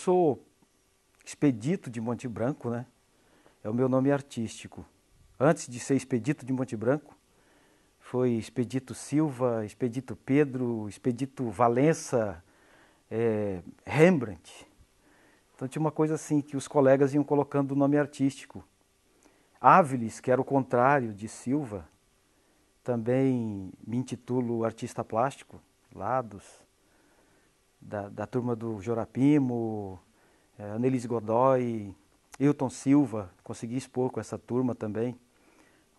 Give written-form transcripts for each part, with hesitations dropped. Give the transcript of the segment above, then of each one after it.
sou Expedito de Monte Branco, né? É o meu nome artístico. Antes de ser Expedito de Monte Branco, foi Expedito Silva, Expedito Pedro, Expedito Valença, Rembrandt. Então tinha uma coisa assim, que os colegas iam colocando o nome artístico. Áviles, que era o contrário de Silva, também me intitulo artista plástico, lá da turma do Jorapimo, Annelise Godoy, Hilton Silva, consegui expor com essa turma também,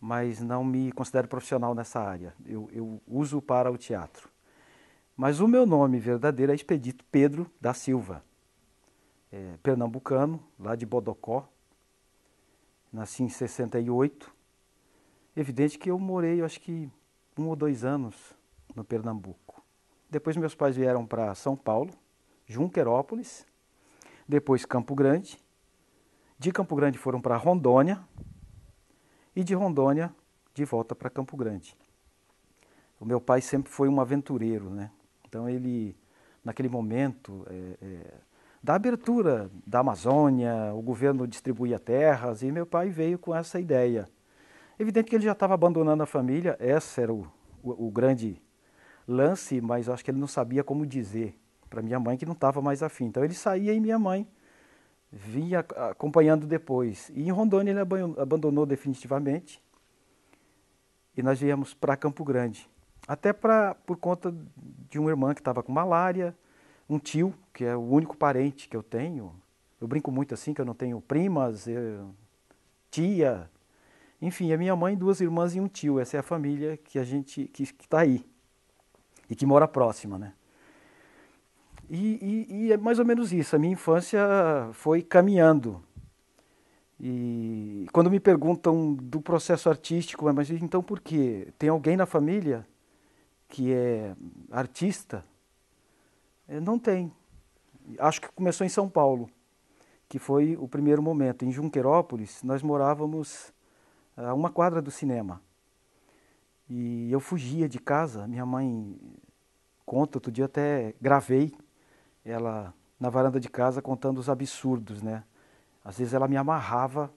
mas não me considero profissional nessa área, eu uso para o teatro. Mas o meu nome verdadeiro é Expedito Pedro da Silva, pernambucano, lá de Bodocó, nasci em 68, evidente que eu morei, acho que 1 ou 2 anos no Pernambuco. Depois meus pais vieram para São Paulo, Junquerópolis, depois Campo Grande. De Campo Grande foram para Rondônia e de Rondônia de volta para Campo Grande. O meu pai sempre foi um aventureiro, né? Então ele, naquele momento da abertura da Amazônia, o governo distribuía terras e meu pai veio com essa ideia. Evidente que ele já estava abandonando a família, esse era o grande lance, mas eu acho que ele não sabia como dizer para minha mãe que não estava mais afim. Então ele saía e minha mãe vinha acompanhando depois. E em Rondônia ele abandonou definitivamente e nós viemos para Campo Grande. Até por conta de uma irmã que estava com malária, um tio, que é o único parente que eu tenho. Eu brinco muito assim, que eu não tenho primas, tia. Enfim, a minha mãe, 2 irmãs e um tio. Essa é a família que a gente que está aí e que mora próxima, né? E é mais ou menos isso. A minha infância foi caminhando. E quando me perguntam do processo artístico, mas então por quê? Tem alguém na família que é artista? Não tem. Acho que começou em São Paulo, que foi o primeiro momento. Em Junquerópolis, nós morávamos a 1 quadra do cinema. E eu fugia de casa. Minha mãe conta, outro dia até gravei ela na varanda de casa contando os absurdos, né? Às vezes ela me amarrava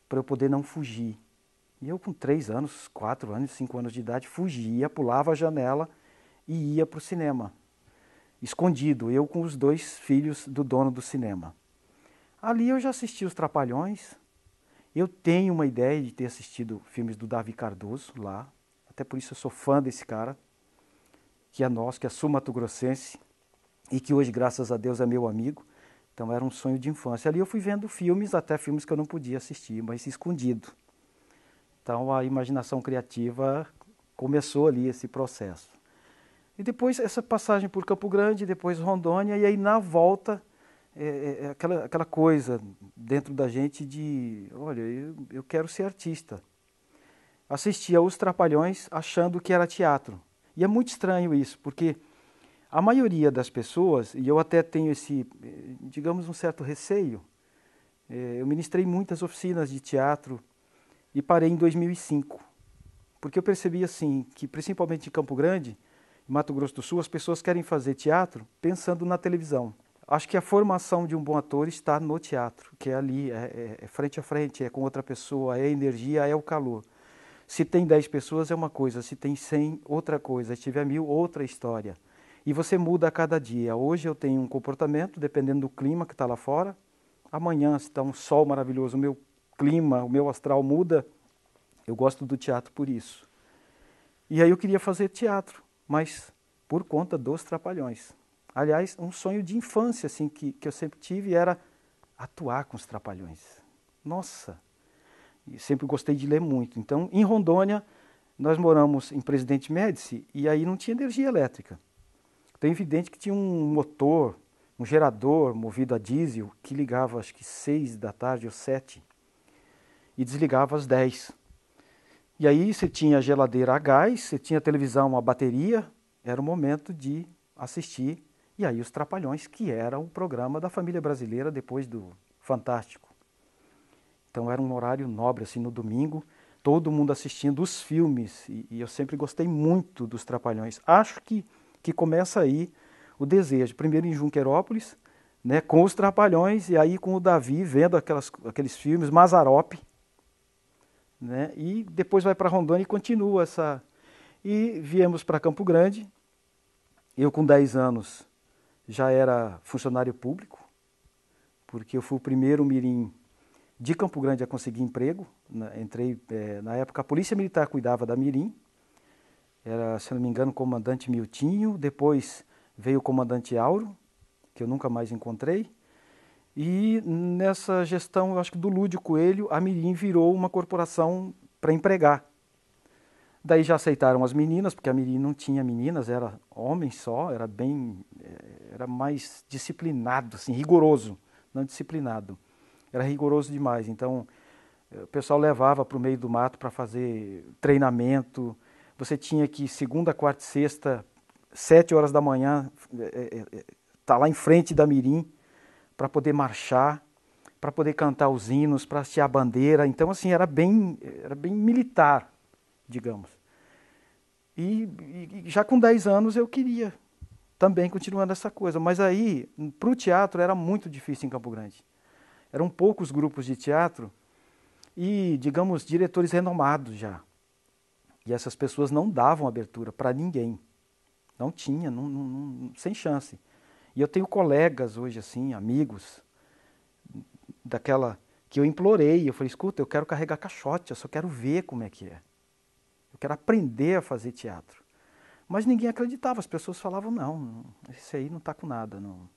para eu poder não fugir. E eu com 3 anos, 4 anos, 5 anos de idade, fugia, pulava a janela e ia para o cinema. Escondido, eu com os 2 filhos do dono do cinema. Ali eu já assisti os Trapalhões. Eu tenho uma ideia de ter assistido filmes do Davi Cardoso lá. Até por isso eu sou fã desse cara, que é nosso, que é sul-mato-grossense, e que hoje, graças a Deus, é meu amigo. Então era um sonho de infância. Ali eu fui vendo filmes, até filmes que eu não podia assistir, mas escondido. Então a imaginação criativa começou ali, esse processo. E depois essa passagem por Campo Grande, depois Rondônia, e aí na volta, aquela coisa dentro da gente de, olha, eu quero ser artista. Assistia Os Trapalhões achando que era teatro. E é muito estranho isso, porque a maioria das pessoas, e eu até tenho esse, digamos, um certo receio, eu ministrei muitas oficinas de teatro e parei em 2005, porque eu percebi assim, que principalmente em Campo Grande, em Mato Grosso do Sul, as pessoas querem fazer teatro pensando na televisão. Acho que a formação de um bom ator está no teatro, que é ali, é frente a frente, é com outra pessoa, é energia, é o calor. Se tem 10 pessoas é uma coisa, se tem 100, outra coisa, se tiver 1000, outra história. E você muda a cada dia. Hoje eu tenho um comportamento, dependendo do clima que está lá fora. Amanhã, se está um sol maravilhoso, o meu clima, o meu astral muda. Eu gosto do teatro por isso. E aí eu queria fazer teatro, mas por conta dos Trapalhões. Aliás, um sonho de infância assim, que eu sempre tive era atuar com os Trapalhões. Nossa! E sempre gostei de ler muito. Então, em Rondônia, nós moramos em Presidente Médici e aí não tinha energia elétrica. Então é evidente que tinha um motor, um gerador movido a diesel que ligava acho que 6 da tarde ou 7 e desligava às 10. E aí você tinha a geladeira a gás, você tinha a televisão a bateria, era o momento de assistir. E aí os Trapalhões, que era o programa da família brasileira depois do Fantástico. Então era um horário nobre, assim, no domingo, todo mundo assistindo os filmes, e eu sempre gostei muito dos Trapalhões. Acho que começa aí o desejo, primeiro em Junquerópolis, né, com os Trapalhões, e aí com o Davi vendo aqueles filmes, Mazzaropi, né, e depois vai para Rondônia e continua essa... E viemos para Campo Grande, eu com 10 anos já era funcionário público, porque eu fui o primeiro mirim de Campo Grande a conseguir emprego. Entrei, na época a Polícia Militar cuidava da mirim, era, se não me engano, o comandante Miltinho, depois veio o comandante Auro, que eu nunca mais encontrei, e nessa gestão, eu acho que do Lúdio Coelho, a mirim virou uma corporação para empregar. Daí já aceitaram as meninas, porque a mirim não tinha meninas, era homem só, era mais disciplinado, assim, rigoroso, não disciplinado. Era rigoroso demais, então o pessoal levava para o meio do mato para fazer treinamento. Você tinha que, segunda, quarta e sexta, 7 horas da manhã, tá lá em frente da mirim para poder marchar, para poder cantar os hinos, para hastear a bandeira. Então, assim, era bem militar, digamos. E já com 10 anos eu queria também continuar nessa coisa. Mas aí, para o teatro, era muito difícil em Campo Grande. Eram poucos grupos de teatro e, digamos, diretores renomados já. E essas pessoas não davam abertura para ninguém. Não tinha, sem chance. E eu tenho colegas hoje, assim, amigos, daquela que eu implorei. Eu falei, escuta, eu quero carregar caixote, eu só quero ver como é que é. Eu quero aprender a fazer teatro. Mas ninguém acreditava, as pessoas falavam, não, esse aí não está com nada. Não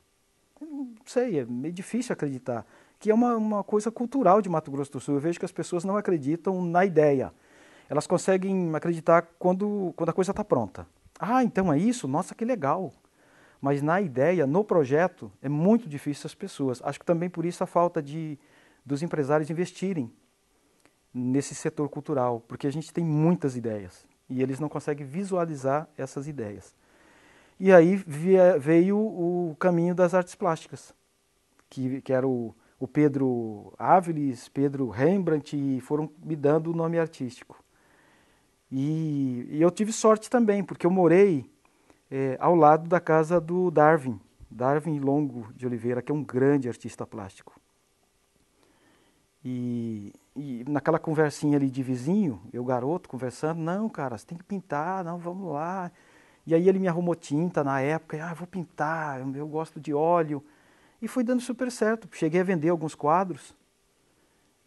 sei, é meio difícil acreditar. Que é uma coisa cultural de Mato Grosso do Sul. Eu vejo que as pessoas não acreditam na ideia. Elas conseguem acreditar quando a coisa está pronta. Ah, então é isso? Nossa, que legal. Mas na ideia, no projeto, é muito difícil as pessoas. Acho que também por isso a falta dos empresários investirem nesse setor cultural, porque a gente tem muitas ideias e eles não conseguem visualizar essas ideias. E aí veio o caminho das artes plásticas, que era o Pedro Áviles, Pedro Rembrandt, e foram me dando o nome artístico. E eu tive sorte também, porque eu morei ao lado da casa do Darwin Longo de Oliveira, que é um grande artista plástico. E naquela conversinha ali de vizinho, eu garoto conversando, não, cara, você tem que pintar, não, vamos lá. E aí ele me arrumou tinta na época, vou pintar, eu gosto de óleo. E foi dando super certo, cheguei a vender alguns quadros.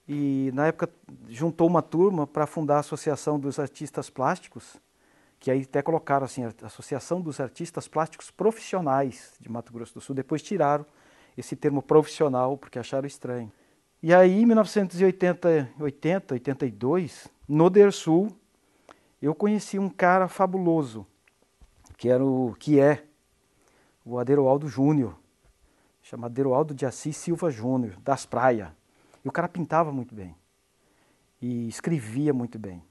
E na época juntou uma turma para fundar a Associação dos Artistas Plásticos, que aí até colocaram assim, a Associação dos Artistas Plásticos Profissionais de Mato Grosso do Sul. Depois tiraram esse termo profissional, porque acharam estranho. E aí, em 1982, no Dersul, eu conheci um cara fabuloso, que é o Aderoaldo Júnior, chamado Aderoaldo de Assis Silva Júnior, das Praias. E o cara pintava muito bem e escrevia muito bem.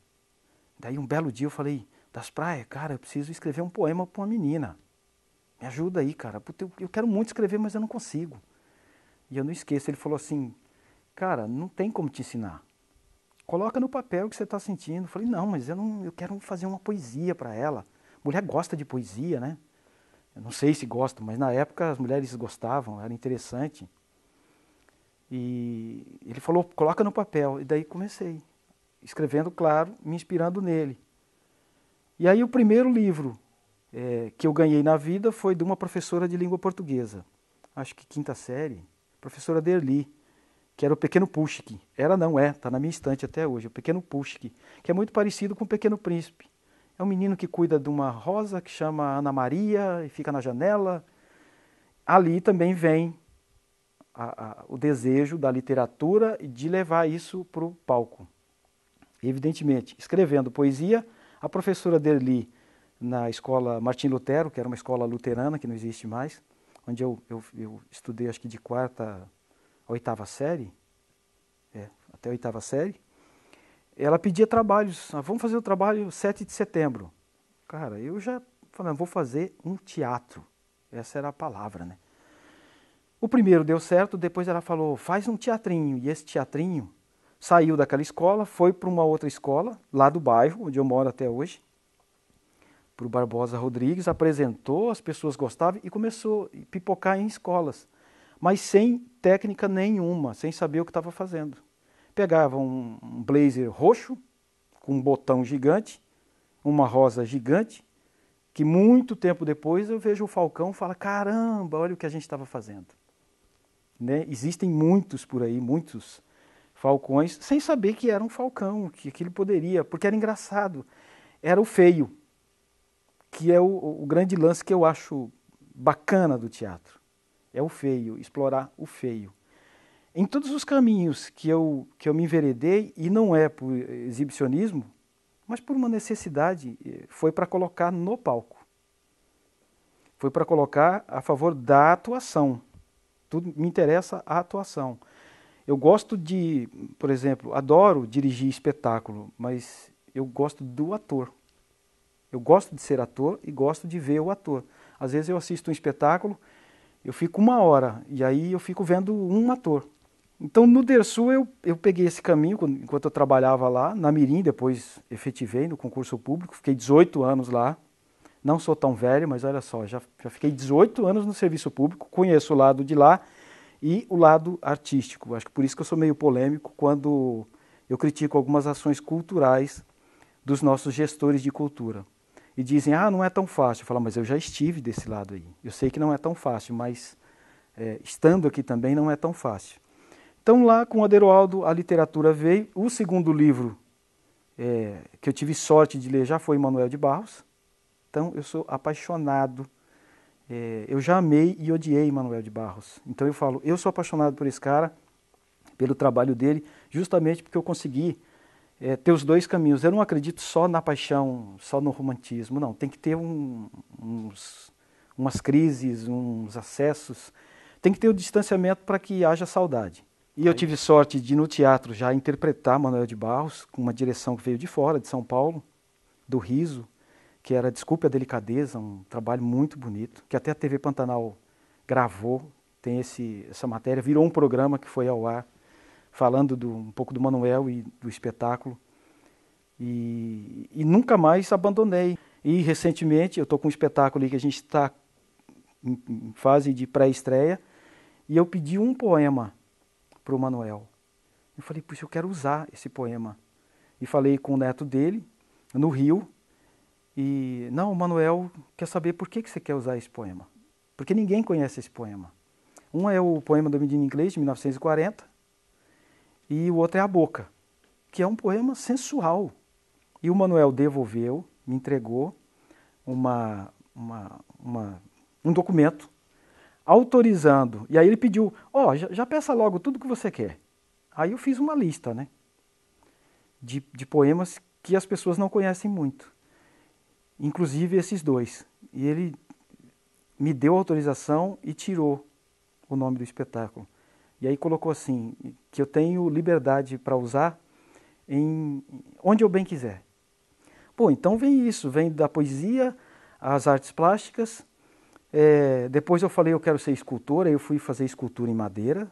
Daí um belo dia eu falei, das Praias, cara, eu preciso escrever um poema para uma menina. Me ajuda aí, cara. Eu quero muito escrever, mas eu não consigo. E eu não esqueço, ele falou assim, cara, não tem como te ensinar. Coloca no papel o que você está sentindo. Eu falei, não, mas eu quero fazer uma poesia para ela. Mulher gosta de poesia, né? Eu não sei se gostam, mas na época as mulheres gostavam, era interessante. E ele falou, coloca no papel. E daí comecei, escrevendo, claro, me inspirando nele. E aí o primeiro livro que eu ganhei na vida foi de uma professora de língua portuguesa. Acho que quinta série, professora Derli, que era o Pequeno Pushkin. Era não, está na minha estante até hoje, o Pequeno Pushkin, que é muito parecido com o Pequeno Príncipe. É um menino que cuida de uma rosa que chama Ana Maria e fica na janela. Ali também vem o desejo da literatura e de levar isso para o palco. Evidentemente, escrevendo poesia, a professora Derli, na escola Martim Lutero, que era uma escola luterana, que não existe mais, onde eu estudei acho que de quarta a oitava série, até a oitava série, ela pedia trabalhos, vamos fazer o trabalho 7 de setembro. Cara, eu já falei, vou fazer um teatro. Essa era a palavra, né? O primeiro deu certo, depois ela falou, faz um teatrinho. E esse teatrinho saiu daquela escola, foi para uma outra escola, lá do bairro, onde eu moro até hoje, para o Barbosa Rodrigues, apresentou, as pessoas gostavam e começou a pipocar em escolas. mas sem técnica nenhuma, sem saber o que estava fazendo. Pegava um blazer roxo, com um botão gigante, uma rosa gigante, que muito tempo depois eu vejo o Falcão e falo, caramba, olha o que a gente estava fazendo. Né? Existem muitos por aí, muitos falcões, sem saber que era um falcão, que aquilo poderia, porque era engraçado, era o feio, que é o grande lance que eu acho bacana do teatro. É o feio, explorar o feio. Em todos os caminhos que eu me enveredei, e não é por exibicionismo, mas por uma necessidade, foi para colocar no palco. Foi para colocar a favor da atuação. Tudo me interessa a atuação. Eu gosto de, por exemplo, adoro dirigir espetáculo, mas eu gosto do ator. Eu gosto de ser ator e gosto de ver o ator. Às vezes eu assisto um espetáculo, eu fico 1 hora e aí eu fico vendo um ator. Então no Dersu eu peguei esse caminho enquanto eu trabalhava lá, na Mirim, depois efetivei no concurso público, fiquei 18 anos lá. Não sou tão velho, mas olha só, já fiquei 18 anos no serviço público, conheço o lado de lá e o lado artístico. Acho que por isso que eu sou meio polêmico quando eu critico algumas ações culturais dos nossos gestores de cultura. E dizem, não é tão fácil. Eu falo, mas eu já estive desse lado aí. Eu sei que não é tão fácil, mas estando aqui também não é tão fácil. Então lá com o Aderoaldo a literatura veio. O segundo livro que eu tive sorte de ler já foi Manuel de Barros. Então eu sou apaixonado. Eu já amei e odiei Manuel de Barros. Então eu falo, eu sou apaixonado por esse cara, pelo trabalho dele, justamente porque eu consegui ter os dois caminhos. Eu não acredito só na paixão, só no romantismo, não. Tem que ter umas crises, uns acessos. Tem que ter o distanciamento para que haja saudade. E eu tive sorte de, no teatro, já interpretar Manuel de Barros, com uma direção que veio de fora, de São Paulo, do Riso, que era Desculpe a Delicadeza, um trabalho muito bonito, que até a TV Pantanal gravou, tem essa matéria, virou um programa que foi ao ar, falando um pouco do Manuel e do espetáculo. E nunca mais abandonei. E recentemente, eu estou com um espetáculo ali que a gente está em fase de pré-estreia, e eu pedi um poema para o Manuel. Eu falei, puxa, eu quero usar esse poema. E falei com o neto dele, no Rio, e, não, o Manuel quer saber por que você quer usar esse poema. Porque ninguém conhece esse poema. Um é o poema do Menino Inglês, de 1940, e o outro é A Boca, que é um poema sensual. E o Manuel devolveu, me entregou um documento autorizando. E aí ele pediu, já peça logo tudo que você quer. Aí eu fiz uma lista, né, de poemas que as pessoas não conhecem muito. Inclusive esses dois. E ele me deu autorização e tirou o nome do espetáculo. E aí colocou assim, que eu tenho liberdade para usar onde eu bem quiser. Pô, então vem isso, vem da poesia, às artes plásticas. Depois eu falei, eu quero ser escultor, aí eu fui fazer escultura em madeira.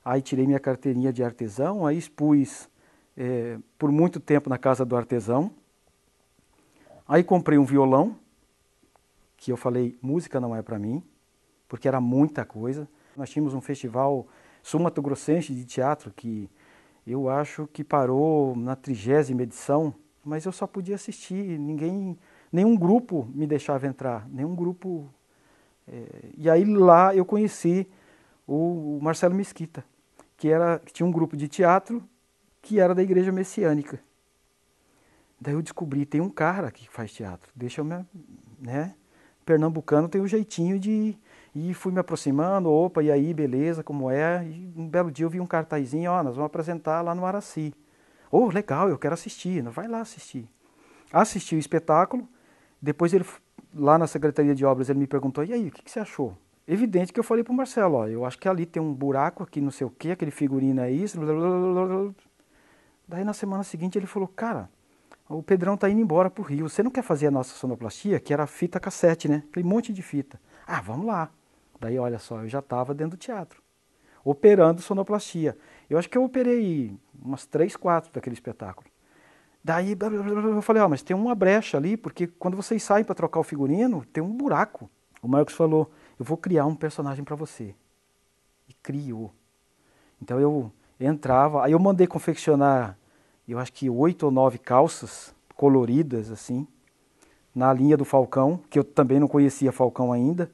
Aí tirei minha carteirinha de artesão, aí expus por muito tempo na casa do artesão. Aí comprei um violão, que eu falei, música não é para mim, porque era muita coisa. Nós tínhamos um festival sul-mato-grossense de teatro, que eu acho que parou na 30ª edição, mas eu só podia assistir, nenhum grupo me deixava entrar, nenhum grupo. E aí lá eu conheci o Marcelo Mesquita, que tinha um grupo de teatro que era da Igreja Messiânica. Daí eu descobri, tem um cara que faz teatro, deixa eu pernambucano tem um jeitinho de... E fui me aproximando, opa, e aí, beleza, como é? E um belo dia eu vi um cartazinho, nós vamos apresentar lá no Araci. Legal, eu quero assistir, vai lá assistir. Assisti o espetáculo, depois ele, lá na Secretaria de Obras, ele me perguntou, e aí, o que você achou? Evidente que eu falei pro Marcelo, eu acho que ali tem um buraco, aqui não sei o quê, aquele figurino é isso, blá, blá, blá, blá. Daí na semana seguinte ele falou, cara, o Pedrão tá indo embora pro Rio, você não quer fazer a nossa sonoplastia, que era fita cassete, né? Aquele monte de fita. Vamos lá. Daí, olha só, eu já estava dentro do teatro, operando sonoplastia. Eu acho que eu operei umas 3, 4 daquele espetáculo. Daí, eu falei, mas tem uma brecha ali, porque quando vocês saem para trocar o figurino, tem um buraco. O Marcos falou, eu vou criar um personagem para você. e criou. Então eu entrava, aí eu mandei confeccionar, eu acho que 8 ou 9 calças coloridas, assim, na linha do Falcão, que eu também não conhecia Falcão ainda,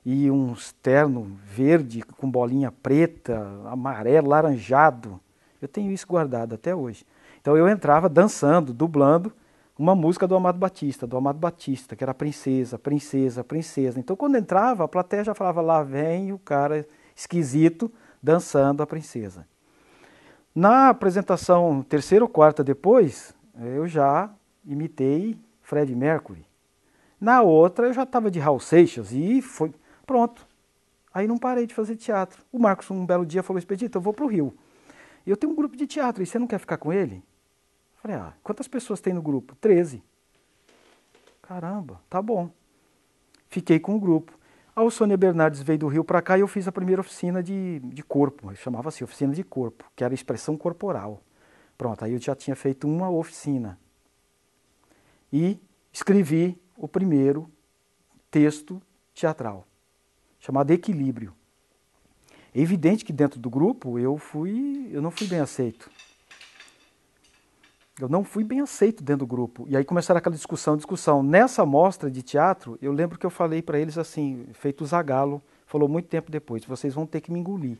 e uns terno verde com bolinha preta, amarelo, laranjado. Eu tenho isso guardado até hoje. Então eu entrava dançando, dublando uma música do Amado Batista, que era Princesa, Princesa, Princesa. Então quando entrava, a plateia já falava, lá vem o cara esquisito dançando a princesa. Na apresentação terceira ou quarta depois, eu já imitei Freddie Mercury. Na outra eu já estava de Raul Seixas e foi pronto. Aí não parei de fazer teatro. O Marcos um belo dia falou, Expedito, eu vou para o Rio. E eu tenho um grupo de teatro, e você não quer ficar com ele? Eu falei, quantas pessoas tem no grupo? 13. Caramba, tá bom. Fiquei com o grupo. A Sônia Bernardes veio do Rio para cá e eu fiz a primeira oficina de corpo. Chamava-se oficina de corpo, que era expressão corporal. Pronto, aí eu já tinha feito uma oficina. E escrevi o primeiro texto teatral, chamado Equilíbrio. É evidente que dentro do grupo eu não fui bem aceito. Eu não fui bem aceito dentro do grupo. E aí começaram aquela discussão. Nessa mostra de teatro, eu lembro que eu falei para eles assim, feito o Zagalo, falou muito tempo depois, vocês vão ter que me engolir.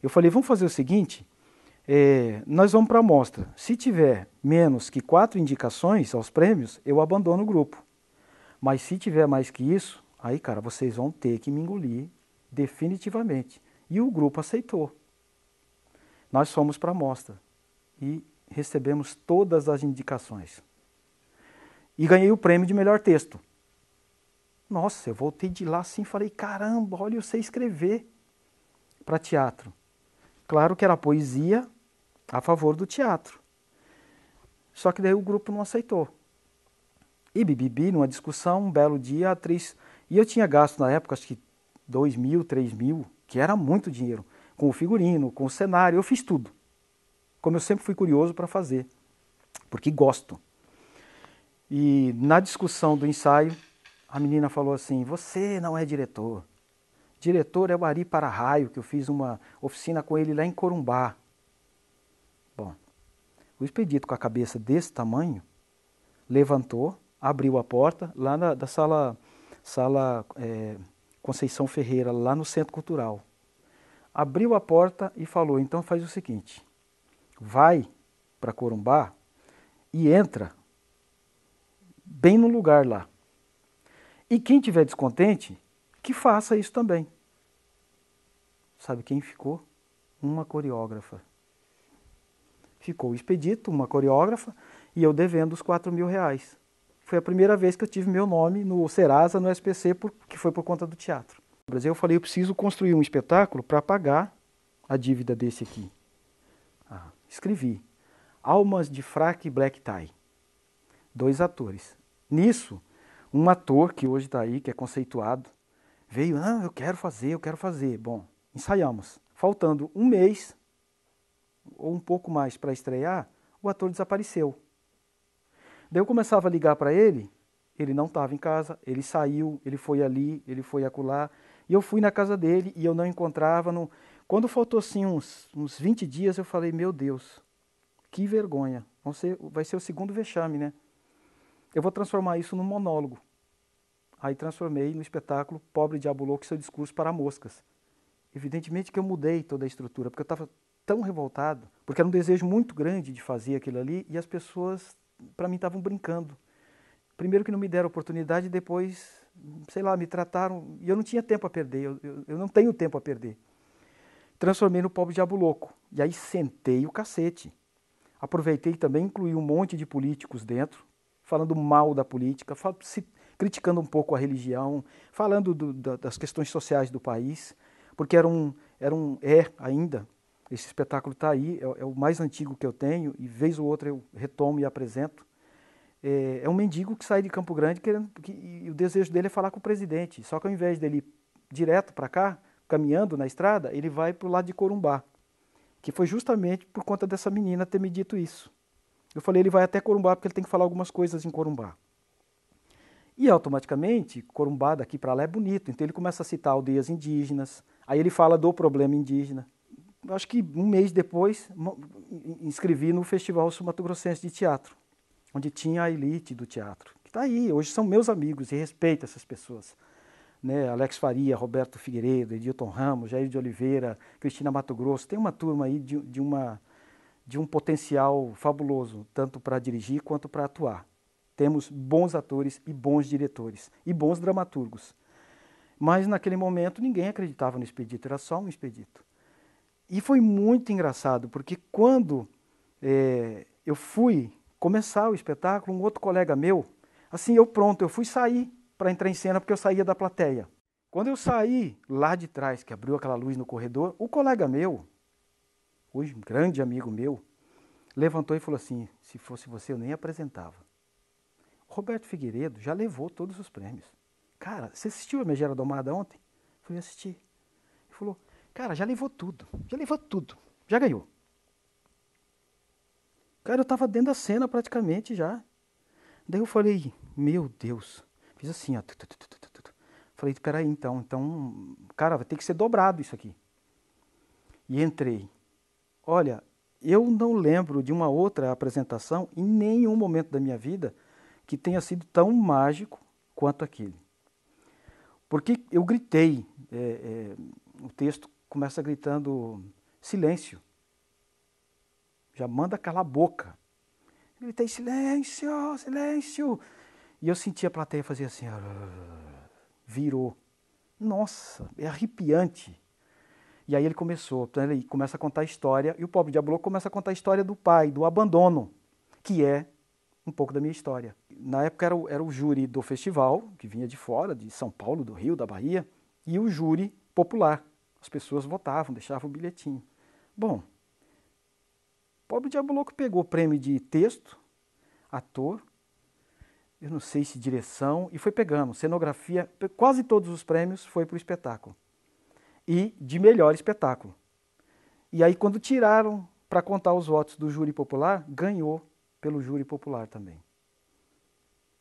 Eu falei, vamos fazer o seguinte, nós vamos para a mostra. Se tiver menos que 4 indicações aos prêmios, eu abandono o grupo. Mas se tiver mais que isso, aí, cara, vocês vão ter que me engolir definitivamente. E o grupo aceitou. Nós fomos para a mostra e recebemos todas as indicações. E ganhei o prêmio de melhor texto. Nossa, eu voltei de lá assim e falei, caramba, olha eu sei escrever para teatro. Claro que era poesia a favor do teatro. Só que daí o grupo não aceitou. E bibibi, numa discussão, um belo dia, a atriz... E eu tinha gasto na época, acho que 2.000, 3.000, que era muito dinheiro, com o figurino, com o cenário, eu fiz tudo. Como eu sempre fui curioso para fazer, porque gosto. E na discussão do ensaio, a menina falou assim, você não é diretor. Diretor é o Ari Para-Raio, que eu fiz uma oficina com ele lá em Corumbá. Bom, o Expedito, com a cabeça desse tamanho, levantou, abriu a porta, lá da sala Conceição Ferreira, lá no Centro Cultural. Abriu a porta e falou, então faz o seguinte, vai para Corumbá e entra bem no lugar lá. E quem tiver descontente, que faça isso também. Sabe quem ficou? Uma coreógrafa. Ficou o Expedito, uma coreógrafa, e eu devendo os R$4.000. Foi a primeira vez que eu tive meu nome no Serasa, no SPC, que foi por conta do teatro. No Brasil eu falei, eu preciso construir um espetáculo para pagar a dívida desse aqui. Escrevi. Almas de Fraque e Black Tie. 2 atores. Nisso, um ator que hoje está aí, que é conceituado, veio, eu quero fazer. Bom, ensaiamos. Faltando um mês, ou um pouco mais para estrear, o ator desapareceu. Daí eu começava a ligar para ele não estava em casa, ele saiu, ele foi ali, ele foi acolá, e eu fui na casa dele e eu não encontrava. Quando faltou assim uns 20 dias, eu falei, meu Deus, que vergonha, vai ser o segundo vexame, né? Eu vou transformar isso num monólogo. Aí transformei no espetáculo Pobre Diabo Louco e Seu Discurso para Moscas. Evidentemente que eu mudei toda a estrutura, porque eu estava tão revoltado, porque era um desejo muito grande de fazer aquilo ali, e as pessoas, para mim, estavam brincando. Primeiro que não me deram oportunidade, depois, sei lá, me trataram, e eu não tinha tempo a perder, eu não tenho tempo a perder. Transformei no Pobre Diabo Louco, e aí sentei o cacete. Aproveitei também, incluí um monte de políticos dentro, falando mal da política, criticando um pouco a religião, falando das questões sociais do país, porque ainda, esse espetáculo está aí, é o mais antigo que eu tenho, e vez ou outra eu retomo e apresento. É um mendigo que sai de Campo Grande e o desejo dele é falar com o presidente, só que ao invés dele ir direto para cá, caminhando na estrada, ele vai para o lado de Corumbá, que foi justamente por conta dessa menina ter me dito isso. Eu falei, ele vai até Corumbá porque ele tem que falar algumas coisas em Corumbá. E automaticamente, Corumbá daqui para lá é bonito, então ele começa a citar aldeias indígenas, Aí ele fala do problema indígena. Acho que um mês depois, inscrevi no Festival Sul-Mato-Grossense de Teatro, onde tinha a elite do teatro, que está aí, hoje são meus amigos e respeito essas pessoas. Né? Alex Faria, Roberto Figueiredo, Edilton Ramos, Jair de Oliveira, Cristina Mato Grosso, tem uma turma aí de um potencial fabuloso, tanto para dirigir quanto para atuar. Temos bons atores e bons diretores, e bons dramaturgos. Mas naquele momento ninguém acreditava no Expedito, era só um Expedito. E foi muito engraçado, porque quando eu fui começar o espetáculo, um outro colega meu, assim, eu fui sair para entrar em cena porque eu saía da plateia. Quando eu saí lá de trás, que abriu aquela luz no corredor, o colega meu, hoje um grande amigo meu, levantou e falou assim, se fosse você eu nem apresentava. O Roberto Figueiredo já levou todos os prêmios. Cara, você assistiu a Megera Domada ontem? Eu falei, assisti. Ele falou, cara, já levou tudo, já ganhou. Cara, eu tava dentro da cena praticamente já. Daí eu falei, meu Deus, fiz assim, ó. Falei, peraí, então, cara, vai ter que ser dobrado isso aqui. E entrei. Olha, eu não lembro de uma outra apresentação em nenhum momento da minha vida que tenha sido tão mágico quanto aquele. Porque eu gritei, o texto começa gritando silêncio. Já manda calar a boca. Eu gritei silêncio, silêncio. E eu senti a plateia fazer assim, virou. Nossa, é arrepiante. E aí ele começou, então ele começa a contar a história, e o pobre Diabo Louco começa a contar a história do pai, do abandono, que é um pouco da minha história. Na época era o júri do festival, que vinha de fora, de São Paulo, do Rio, da Bahia, e o júri popular. As pessoas votavam, deixavam o bilhetinho. Bom, o pobre Diabo Louco pegou o prêmio de texto, ator, eu não sei se direção, e foi pegando, cenografia, quase todos os prêmios foi para o espetáculo. E de melhor espetáculo. E aí quando tiraram para contar os votos do júri popular, ganhou pelo júri popular também.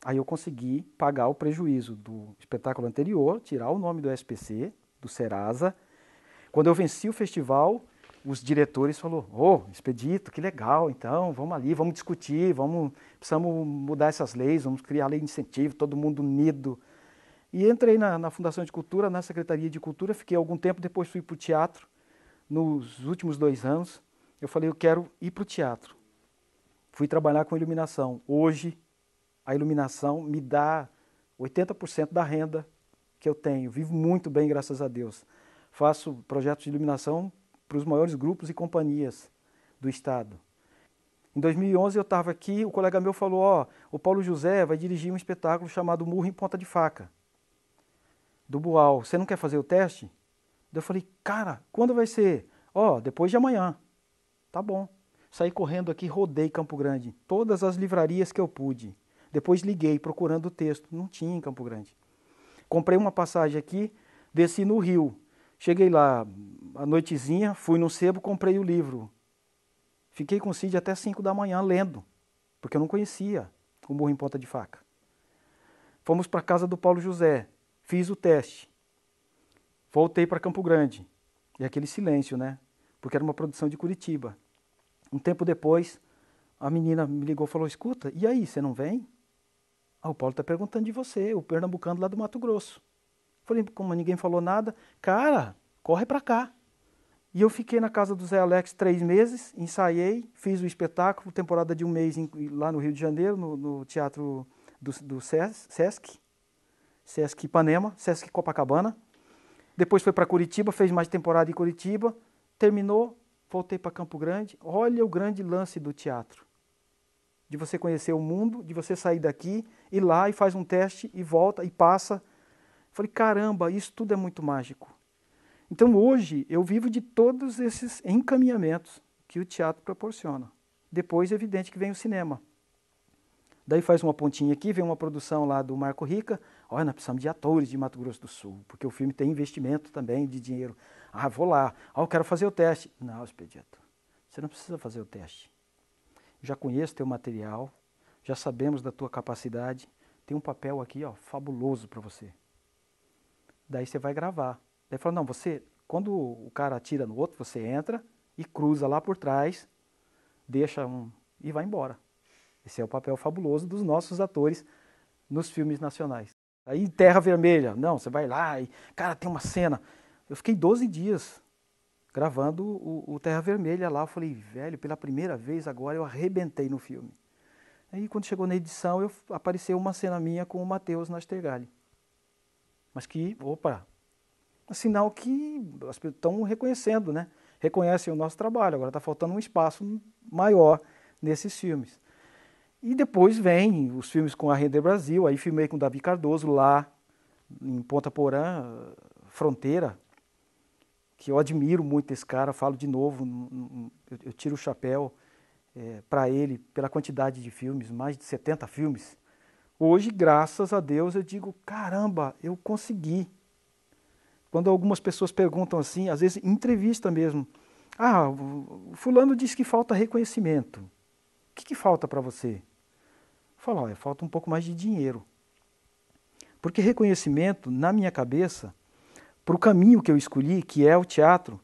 Aí eu consegui pagar o prejuízo do espetáculo anterior, tirar o nome do SPC, do Serasa. Quando eu venci o festival, os diretores falaram, Expedito, que legal, então vamos ali, vamos discutir, precisamos mudar essas leis, vamos criar lei de incentivo, todo mundo unido. E entrei na Fundação de Cultura, na Secretaria de Cultura, fiquei algum tempo, depois fui para o teatro. Nos últimos 2 anos, eu falei, eu quero ir para o teatro. Fui trabalhar com iluminação. Hoje, a iluminação me dá 80% da renda que eu tenho. Vivo muito bem, graças a Deus. Faço projetos de iluminação para os maiores grupos e companhias do Estado. Em 2011 eu estava aqui, o colega meu falou, o Paulo José vai dirigir um espetáculo chamado Murro em Ponta de Faca, do Boal. Você não quer fazer o teste? Eu falei, cara, quando vai ser? Depois de amanhã. Tá bom. Saí correndo aqui, rodei Campo Grande. Todas as livrarias que eu pude. Depois liguei procurando o texto. Não tinha em Campo Grande. Comprei uma passagem aqui, desci no Rio. Cheguei lá à noitezinha, fui no sebo, comprei o livro. Fiquei com sede até 5 da manhã lendo, porque eu não conhecia o Murro em Ponta de Faca. Fomos para a casa do Paulo José. Fiz o teste. Voltei para Campo Grande. E aquele silêncio, né? Porque era uma produção de Curitiba. Um tempo depois, a menina me ligou e falou, escuta, e aí, você não vem? O Paulo está perguntando de você, o pernambucano lá do Mato Grosso. Falei, como ninguém falou nada, cara, corre para cá. E eu fiquei na casa do Zé Alex 3 meses, ensaiei, fiz o espetáculo, temporada de 1 mês lá no Rio de Janeiro, no Teatro do Sesc Ipanema, Sesc Copacabana. Depois foi para Curitiba, fez mais temporada em Curitiba, terminou, voltei para Campo Grande. Olha o grande lance do teatro. De você conhecer o mundo, de você sair daqui, ir lá e faz um teste e volta e passa. Falei, caramba, isso tudo é muito mágico. Então hoje eu vivo de todos esses encaminhamentos que o teatro proporciona. Depois é evidente que vem o cinema. Daí faz uma pontinha aqui, vem uma produção lá do Marco Rica. Olha, nós precisamos de atores de Mato Grosso do Sul, porque o filme tem investimento também de dinheiro. Vou lá. Eu quero fazer o teste. Não, Expedito, você não precisa fazer o teste. Já conheço teu material, já sabemos da tua capacidade. Tem um papel aqui, fabuloso para você. Daí você vai gravar. Daí fala, não, você Quando o cara atira no outro, você entra e cruza lá por trás, deixa e vai embora. Esse é o papel fabuloso dos nossos atores nos filmes nacionais. Aí Terra Vermelha, não, você vai lá e, cara, tem uma cena. Eu fiquei 12 dias gravando o Terra Vermelha lá. Eu falei, velho, pela primeira vez agora eu arrebentei no filme. Aí quando chegou na edição, apareceu uma cena minha com o Matheus Nastergalli. Mas que, opa, é sinal que as pessoas estão reconhecendo, né? Reconhecem o nosso trabalho. Agora está faltando um espaço maior nesses filmes. E depois vem os filmes com a Render Brasil, aí filmei com o Davi Cardoso lá, em Ponta Porã, Fronteira, que eu admiro muito esse cara, falo de novo, eu tiro o chapéu para ele pela quantidade de filmes, mais de 70 filmes. Hoje, graças a Deus, eu digo, caramba, eu consegui. Quando algumas pessoas perguntam assim, às vezes em entrevista mesmo, o fulano disse que falta reconhecimento. O que falta para você? Eu falo, falta um pouco mais de dinheiro. Porque reconhecimento, na minha cabeça, para o caminho que eu escolhi, que é o teatro,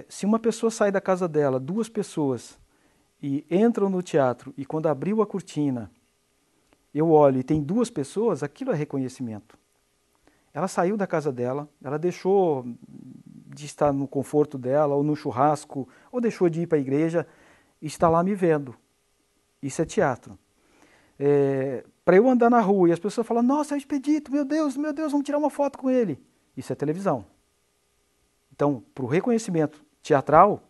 se uma pessoa sai da casa dela, 2 pessoas, e entram no teatro, e quando abriu a cortina, eu olho e tem 2 pessoas, aquilo é reconhecimento. Ela saiu da casa dela, ela deixou de estar no conforto dela, ou no churrasco, ou deixou de ir para a igreja, e está lá me vendo. Isso é teatro. Para eu andar na rua e as pessoas falam, nossa, é o Expedito, meu Deus, vamos tirar uma foto com ele. Isso é televisão. Então, para o reconhecimento teatral,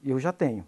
eu já tenho.